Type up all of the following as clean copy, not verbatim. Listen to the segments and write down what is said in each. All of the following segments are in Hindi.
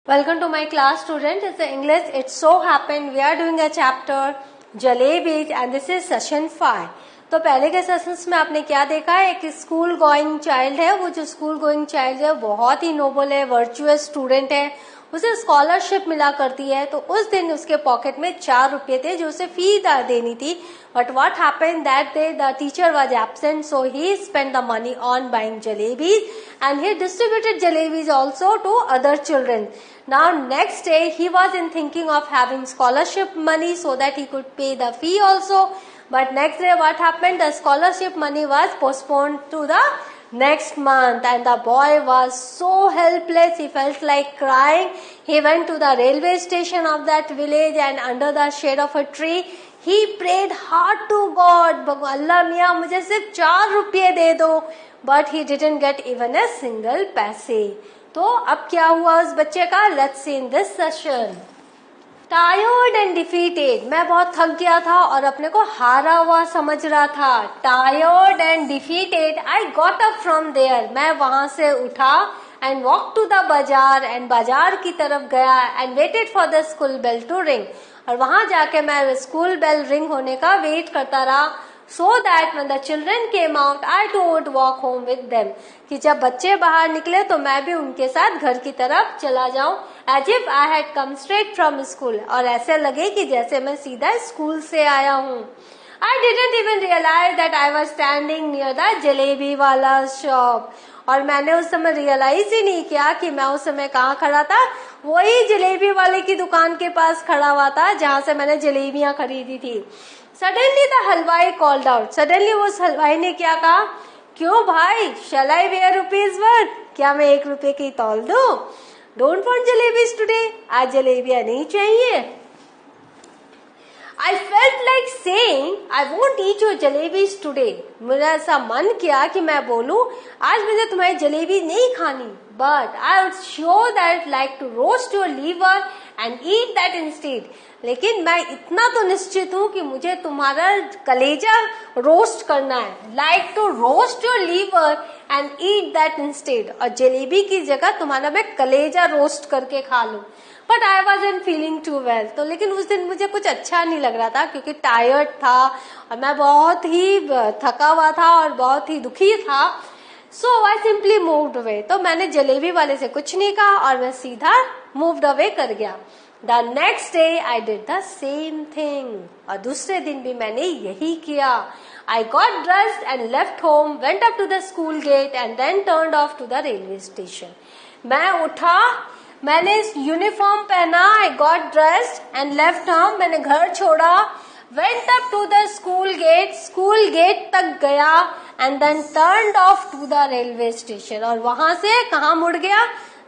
Welcome to my class, students. It's English. It so happened we are doing a chapter Jalebis and this is session 5. तो पहले के सेशंस में आपने क्या देखा है, एक स्कूल गोइंग चाइल्ड है. वो जो स्कूल गोइंग चाइल्ड है बहुत ही नोबल है, वर्चुअस स्टूडेंट है, उसे स्कॉलरशिप मिला करती है. तो उस दिन उसके पॉकेट में 4 रुपये थे जो उसे फी देनी थी. But what happened that day the teacher was absent, so he spend the money on buying jalebis and he distributed jalebis also to other children. Now next day he was in thinking of having scholarship money so that he could pay the fee also. But next day what happened, the scholarship money was postponed to the next month and the boy was so helpless, he felt like crying. He went to the railway station of that village and under the shade of a tree he prayed hard to God, Allah मियाँ मुझे सिर्फ 4 रुपये दे दो. But he didn't get even a single पैसे. तो अब क्या हुआ उस बच्चे का, let's see in this session. Tired and defeated, मैं बहुत थक गया था और अपने को हारा हुआ समझ रहा था. Tired and defeated, I got up from there, मैं वहां से उठा and walked to the बाजार and बाजार की तरफ गया and waited for the school bell to ring. और वहां जाके मैं स्कूल बेल रिंग होने का वेट करता रहा. So that when the children came out, I too would walk home with them. कि जब बच्चे बाहर निकले तो मैं भी उनके साथ घर की तरफ चला जाऊं. As if I had come straight from school. और ऐसे लगे कि जैसे मैं सीधा स्कूल से आया हूं. I didn't even realize that I was standing near the jalebi वाला shop. और मैंने उस समय रियलाइज ही नहीं किया कि मैं उस समय कहाँ खड़ा था. वही जलेबी वाले की दुकान के पास खड़ा हुआ था जहाँ से मैंने जलेबियां खरीदी थी. Suddenly the हलवाई called out. Suddenly उस हलवाई ने क्या कहा, क्यों भाई, shall I wear rupees worth? क्या मैं 1 रुपए की तौल दूं? Don't want jalebis today. आज जलेबियां नहीं चाहिए. I felt like saying, I won't eat your jalebis today. मेरा ऐसा मन किया कि मैं बोलूं, आज मुझे तुम्हारी जलेबी नहीं खानी. But I would sure that like to roast your liver and eat that instead. लेकिन मैं इतना तो निश्चित हूँ कि मुझे तुम्हारा कलेजा रोस्ट करना है. Like to roast your liver and eat that instead. और जलेबी की जगह तुम्हारा मैं कलेजा रोस्ट करके खा लूं. But I wasn't feeling too well. तो लेकिन उस दिन मुझे कुछ अच्छा नहीं लग रहा था क्योंकि टायर्ड था और मैं बहुत ही थका हुआ था और बहुत ही दुखी था. सो आई सिंपली मूव्ड अवे. तो मैंने जलेबी वाले से कुछ नहीं कहा और मैं सीधा मूव्ड अवे कर गया. The next day I did the same thing. और दूसरे दिन भी मैंने यही किया. I got dressed and left home, went up to the school gate and then turned off to the railway station. मैं उठा, मैंने यूनिफॉर्म पहना, I got dressed and left home, मैंने घर छोड़ा, went up to the school gate तक गया and then turned off to the railway station. और वहां से कहाँ मुड़ गया,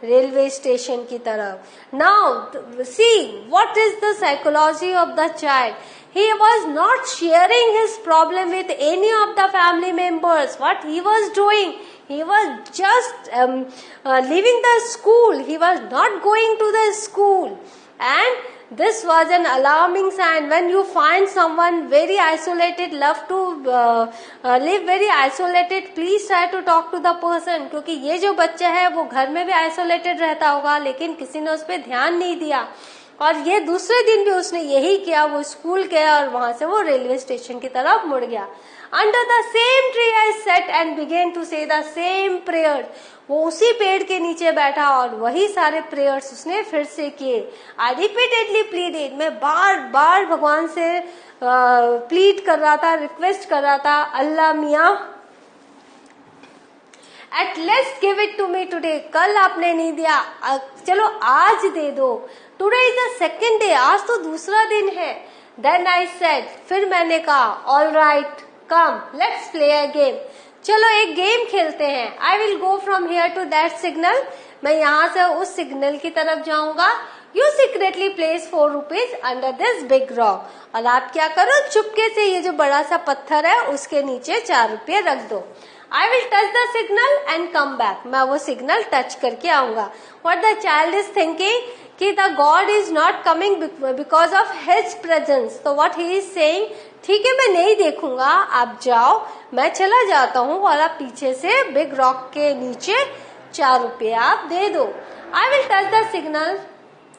रेलवे स्टेशन की तरफ. Now see what is the psychology of the child. He was not sharing his problem with any of the family members. What he was doing, he was just leaving the school. He was not going to the school. And this was an alarming sign. When you find someone very isolated, love to live very isolated, please try to talk to the person. क्योंकि ये जो बच्चा है वो घर में भी isolated रहता होगा लेकिन किसी ने उस पर ध्यान नहीं दिया. और ये दूसरे दिन भी उसने यही किया. वो स्कूल गया और वहां से वो रेलवे स्टेशन की तरफ मुड़ गया. Under the same tree I sat and began to say the same prayer. वो उसी पेड़ के नीचे बैठा और वही सारे प्रेयर्स उसने फिर से किए. आई रिपीटेडली प्लीडेड. मैं बार बार भगवान से प्लीड कर रहा था, रिक्वेस्ट कर रहा था, अल्लाह मियाँ at least give it to me today. कल आपने नहीं दिया, चलो आज दे दो. Today is the second day, आज तो दूसरा दिन है. देन आई सेड, फिर मैंने कहा, all right come let's play a game. चलो एक गेम खेलते हैं. I will go from here to that signal. मैं यहाँ से उस सिग्नल की तरफ जाऊंगा. You secretly place 4 rupees under this big rock. और आप क्या करो, चुपके से ये जो बड़ा सा पत्थर है उसके नीचे 4 रुपये रख दो. I will touch the signal and come back. मैं वो सिग्नल टच करके आऊंगा. What the child is thinking कि the God is not coming because of his presence. तो what he is saying, ठीक है मैं नहीं देखूंगा, आप जाओ, मैं चला जाता हूँ और आप पीछे से बिग रॉक के नीचे 4 रुपये आप दे दो. I will touch the signal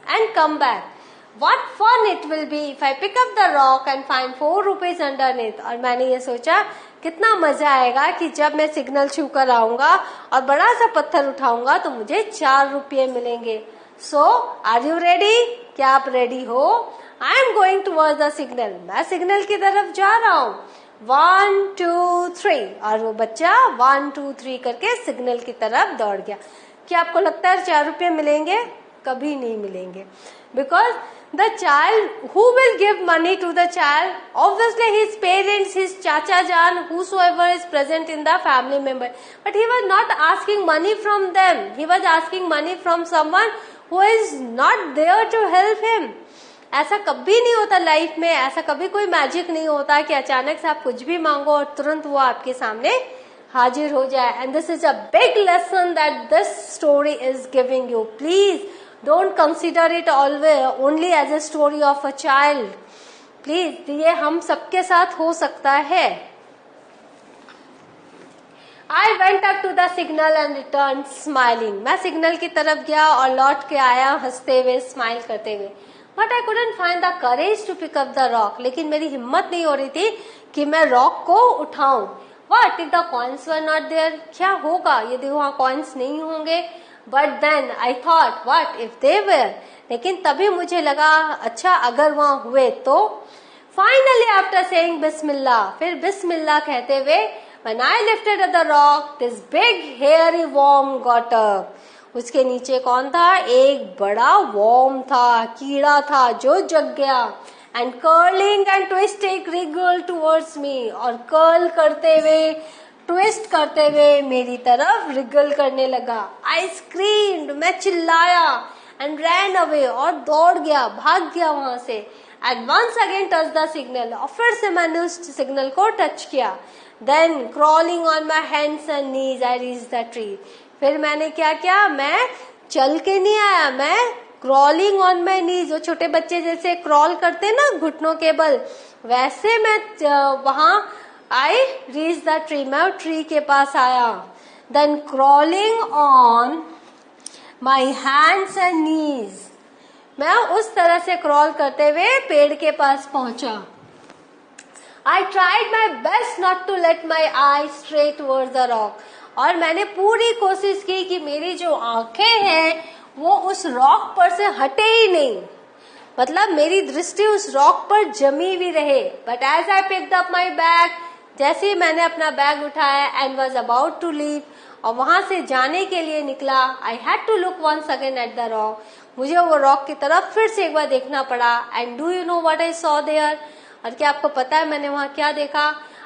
and come back. What fun it will be if I pick up the rock and find 4 rupees underneath. और मैंने ये सोचा कितना मजा आएगा कि जब मैं सिग्नल छू कर आऊंगा और बड़ा सा पत्थर उठाऊंगा तो मुझे 4 रुपये मिलेंगे. So, are you ready? क्या आप रेडी हो? I am going towards the signal. मैं सिग्नल की तरफ जा रहा हूँ. 1, 2, 3 और वो बच्चा 1, 2, 3 करके सिग्नल की तरफ दौड़ गया. क्या आपको लगता है 4 रुपये मिलेंगे? कभी नहीं मिलेंगे. Because the child, who will give money to the child? Obviously his parents, his chacha jan, whosoever is present in the family member. But he was not asking money from them. He was asking money from someone who is not there to help him. ऐसा कभी नहीं होता लाइफ में. ऐसा कभी कोई मैजिक नहीं होता कि अचानक से आप कुछ भी मांगो और तुरंत वो आपके सामने हाजिर हो जाए. And this is a big lesson that this story is giving you. Please don't consider it always only as a story of a child. Please, ये हम सबके साथ हो सकता है. I went up to the signal and returned smiling. मैं सिग्नल की तरफ गया और लौट के आया हंसते हुए, स्माइल करते हुए. But I couldn't find the courage to pick up the rock. लेकिन मेरी हिम्मत नहीं हो रही थी कि मैं रॉक को उठाऊं. What if the coins were not there? क्या होगा यदि वहाँ कॉइन्स नहीं होंगे? But then I thought, what if they were? लेकिन तभी मुझे लगा अच्छा अगर वहाँ हुए तो. Finally after saying बिस्मिल्लाह, फिर बिस्मिल्लाह कहते हुए when I lifted the rock, this big hairy worm got up. उसके नीचे कौन था? एक बड़ा worm था, कीड़ा था जो जग गया. And curling and twisting wriggled towards me. और कर्ल करते हुए, ट्विस्ट करते हुए मेरी तरफ रिगल करने लगा. आई स्क्रीम्ड, मैं चिल्लाया. एंड रैन अवे, और दौड़ गया, भाग गया वहां से. And once again touch the signal, और फिर से मैंने उस सिग्नल को टच किया. Then crawling on my hands and knees I reach the tree. फिर मैंने क्या किया? मैं चल के नहीं आया, मैं क्रॉलिंग ऑन माई नीज. वो छोटे बच्चे जैसे क्रॉल करते ना घुटनों के बल, वैसे मैं वहां I reached the tree. मैं ट्री के पास आया. Then crawling on my hands and knees, मैं उस तरह से क्रॉल करते हुए पेड़ के पास पहुंचा. I tried my best not to let my eyes stray towards the rock. और मैंने पूरी कोशिश की कि मेरी जो आंखें हैं वो उस रॉक पर से हटे ही नहीं. मतलब मेरी दृष्टि उस रॉक पर जमी हुई रहे. But as I picked up my bag, जैसे ही मैंने अपना बैग उठाया and was about to leave, और वहां से जाने के लिए निकला, I had to look once again at the rock. मुझे वो रॉक की तरफ फिर से एक बार देखना पड़ा. And do you know what I saw there? और क्या आपको पता है मैंने वहां क्या देखा?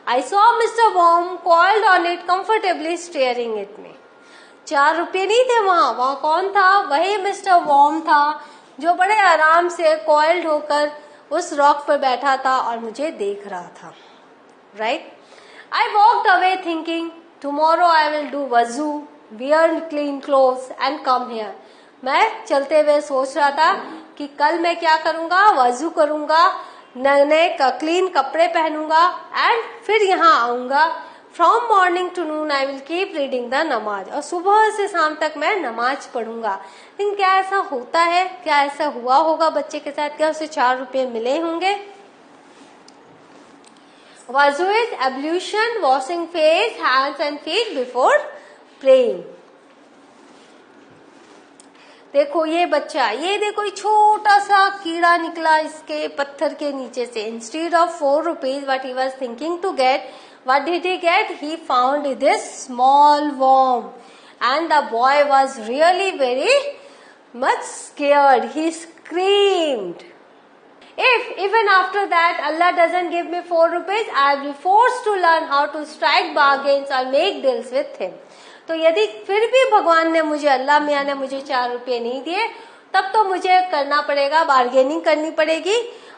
I saw mister worm coiled on it comfortably staring it me. 4 रुपये नहीं थे वहां कौन था? वही मिस्टर वॉर्म था जो बड़े आराम से कॉइल्ड होकर उस रॉक पर बैठा था और मुझे देख रहा था. Right? I walked away thinking, tomorrow I will do wuzu, wear clean clothes and come here. मैं चलते हुए सोच रहा था कि कल मैं क्या करूंगा? वजू करूंगा, नए क्लीन कपड़े पहनूंगा एंड फिर यहाँ आऊंगा. From morning to noon I will keep reading the नमाज. और सुबह से शाम तक मैं नमाज पढ़ूंगा. लेकिन क्या ऐसा होता है? क्या ऐसा हुआ होगा बच्चे के साथ? क्या उसे 4 रुपये मिले होंगे? Wuzu is ablution, washing face, hands and feet before praying. देखो ये बच्चा, ये देखो छोटा सा कीड़ा निकला इसके पत्थर के नीचे से. Instead of 4 rupees what he was thinking to get, what did he get? He found this small worm, and the boy was really very much scared. He screamed. If even after that Allah doesn't give me 4 rupees, I will be forced to learn how to strike bargains or make deals with him. तो यदि फिर भी भगवान ने मुझे, अल्लाह मियाँ ने मुझे 4 रुपये नहीं दिए, तब तो मुझे करना पड़ेगा, बार्गेनिंग करनी पड़ेगी.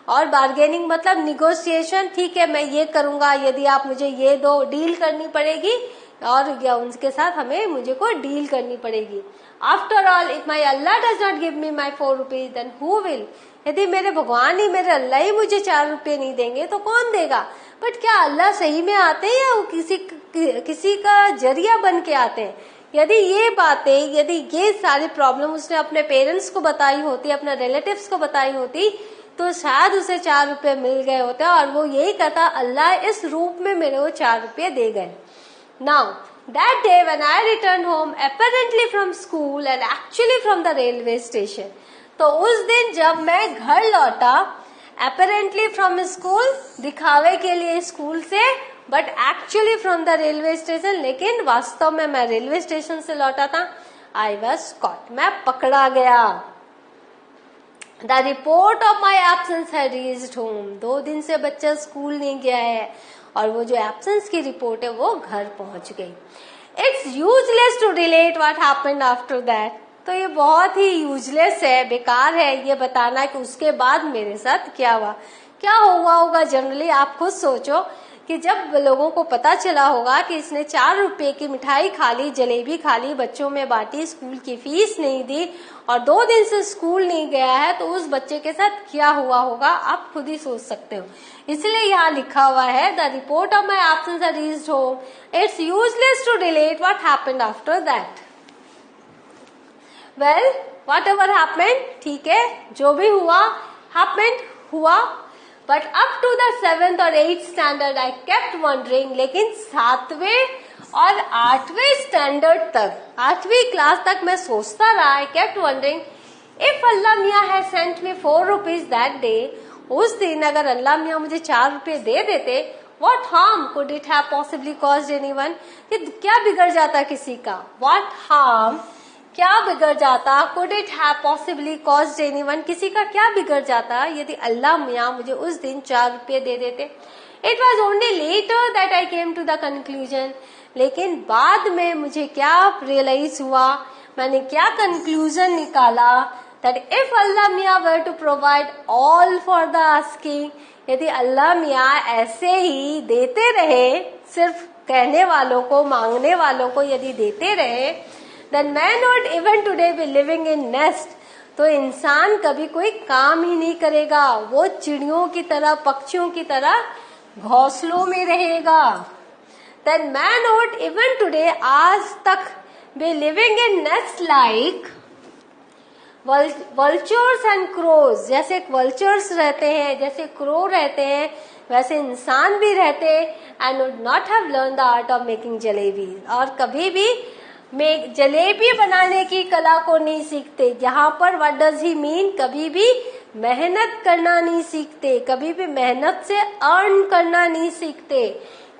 और बार्गेनिंग मतलब निगोशिएशन. ठीक है मैं ये करूंगा यदि आप मुझे ये दो, डील करनी पड़ेगी. और उनके साथ हमें मुझे को डील करनी पड़ेगी. After all if my Allah does not give me my 4 rupees then who will? यदि मेरे भगवान ही, मेरे अल्लाह ही मुझे 4 रुपये नहीं देंगे तो कौन देगा? बट क्या अल्लाह सही में आते हैं या वो किसी का जरिया बन के आते हैं? यदि ये बातें, यदि ये सारी प्रॉब्लम उसने अपने पेरेंट्स को बताई होती, अपने रिलेटिव्स को बताई होती, तो शायद उसे 4 रुपए मिल गए होते और वो यही कहता, अल्लाह इस रूप में मेरे को 4 रुपए दे गए। Now that day when I returned home apparently from school and actually from the railway station, तो उस दिन जब मैं घर लौटा apparently from school, दिखावे के लिए स्कूल से, but actually from the railway station, लेकिन वास्तव में मैं रेलवे स्टेशन से लौटा था। I was caught, मैं पकड़ा गया। The report of my absence had reached home, 2 दिन से बच्चा स्कूल नहीं गया है और वो जो एब्सेंस की रिपोर्ट है वो घर पहुंच गई। It's useless to relate what happened after that, तो ये बहुत ही यूजलेस है, बेकार है ये बताना कि उसके बाद मेरे साथ क्या हुआ। क्या हुआ होगा जनरली आप खुद सोचो कि जब लोगों को पता चला होगा कि इसने 4 रुपए की मिठाई खा ली, जलेबी खा ली, बच्चों में बांटी, स्कूल की फीस नहीं दी और 2 दिन से स्कूल नहीं गया है, तो उस बच्चे के साथ क्या हुआ होगा आप खुद ही सोच सकते हो। इसलिए यहाँ लिखा हुआ है, the report of my absence had reached home, it's useless to relate what happened after that. Well whatever happened, ठीक है, जो भी हुआ हैपेंड हुआ, but up to the 7th और 8th standard I kept wondering, लेकिन 7वें और 8वें स्टैंडर्ड तक, 8वीं क्लास तक मैं सोचता रहा, आई केप्ट वंडरिंग इफ अल्लाह मियाँ had sent me 4 rupees that day, उस दिन अगर अल्लाह मियाँ मुझे 4 रुपए दे देते, what harm could it have possibly caused anyone, कि क्या बिगड़ जाता किसी का, व्हाट हार्म क्या बिगड़ जाता, could it have possibly caused anyone, किसी का क्या बिगड़ जाता यदि अल्लाह मियाँ मुझे उस दिन 4 रुपए दे देते। It was only later that I came to the conclusion, लेकिन बाद में मुझे क्या रियलाइज हुआ, मैंने क्या कंक्लूजन निकाला, that if Allah Miya were to provide all for the asking, यदि अल्लाह मियाँ ऐसे ही देते रहे, सिर्फ कहने वालों को, मांगने वालों को यदि देते रहे, then man would even today be living in nest, तो इंसान कभी कोई काम ही नहीं करेगा, वो चिड़ियों की तरह, पक्षियों की तरह घोंसलों में रहेगा। then man would even today, आज तक be living in nest like vultures and crows, जैसे vultures रहते हैं, जैसे crow रहते हैं, वैसे इंसान भी रहते, and would not have learned the art of making jalebis, और कभी भी जलेबी बनाने की कला को नहीं सीखते। यहाँ पर what does he mean, कभी भी मेहनत करना नहीं सीखते, कभी भी मेहनत से अर्न करना नहीं सीखते,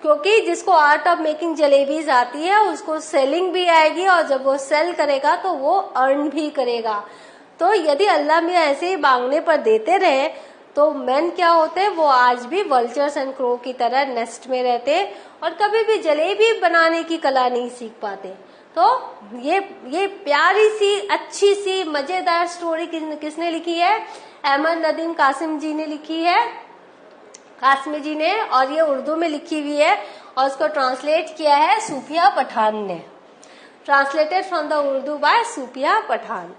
क्योंकि जिसको आर्ट ऑफ मेकिंग जलेबीज आती है उसको सेलिंग भी आएगी और जब वो सेल करेगा तो वो अर्न भी करेगा। तो यदि अल्लाह मियाँ ऐसे ही मांगने पर देते रहे तो मैन क्या होते, वो आज भी वल्चर्स एंड क्रो की तरह नेस्ट में रहते और कभी भी जलेबी बनाने की कला नहीं सीख पाते। तो ये प्यारी सी, अच्छी सी, मजेदार स्टोरी किसने लिखी है, अहमद नदीम कासिम जी ने लिखी है, कासमी जी ने, और ये उर्दू में लिखी हुई है और उसको ट्रांसलेट किया है सूफिया पठान ने, translated from the Urdu by Sufiya Pathan.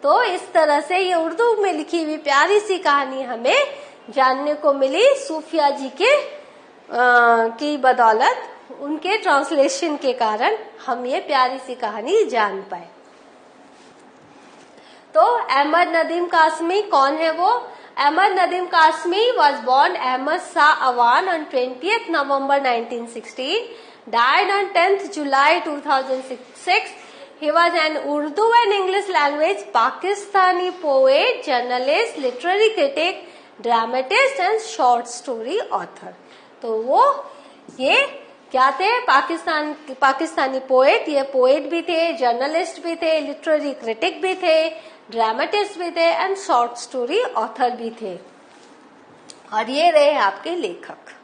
तो इस तरह से ये उर्दू में लिखी हुई प्यारी सी कहानी हमें जानने को मिली सूफिया जी के की बदौलत, उनके ट्रांसलेशन के कारण हम ये प्यारी सी कहानी जान पाए। तो अहमद नदीम कासमी कौन है वो? Ahmad Nadeem Qasmi was born Ahmad Shah Awan on 20th November 1916, died on 10th July 2006. He was an Urdu and English language Pakistani poet, journalist, literary critic, dramatist and short story author. तो वो ये क्या थे? पाकिस्तानी पोएट, ये पोएट भी थे, जर्नलिस्ट भी थे, लिटरेरी क्रिटिक भी थे, ड्रामेटिस्ट भी थे एंड शॉर्ट स्टोरी ऑथर भी थे। और ये रहे आपके लेखक।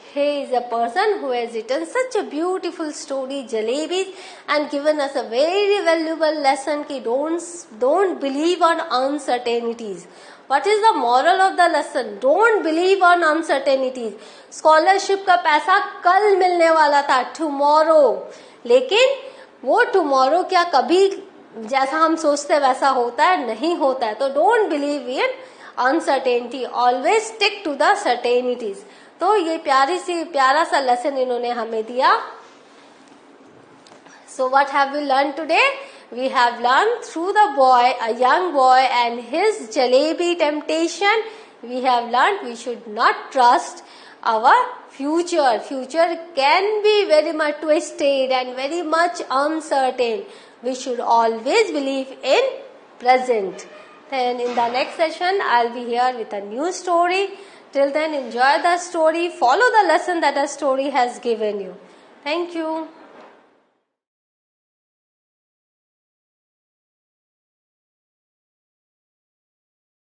He is a person who has written such a beautiful story, Jalebis, and given us a very valuable lesson कि don't believe on uncertainties. What is the moral of the lesson? Don't believe on uncertainties. Scholarship का पैसा कल मिलने वाला था, tomorrow, लेकिन वो tomorrow क्या कभी जैसा हम सोचते वैसा होता है? नहीं होता है। तो don't believe in uncertainty, always stick to the certainties. तो ये प्यारा सा लेसन इन्होंने हमें दिया। So what have we learned today? We have learned through the boy, a young boy and his jalebi temptation, we have learned we should not trust our future. Future can be very much twisted and very much uncertain. We should always believe in present. Then in the next session, I'll be here with a new story. Till then, enjoy the story. Follow the lesson that the story has given you. Thank you.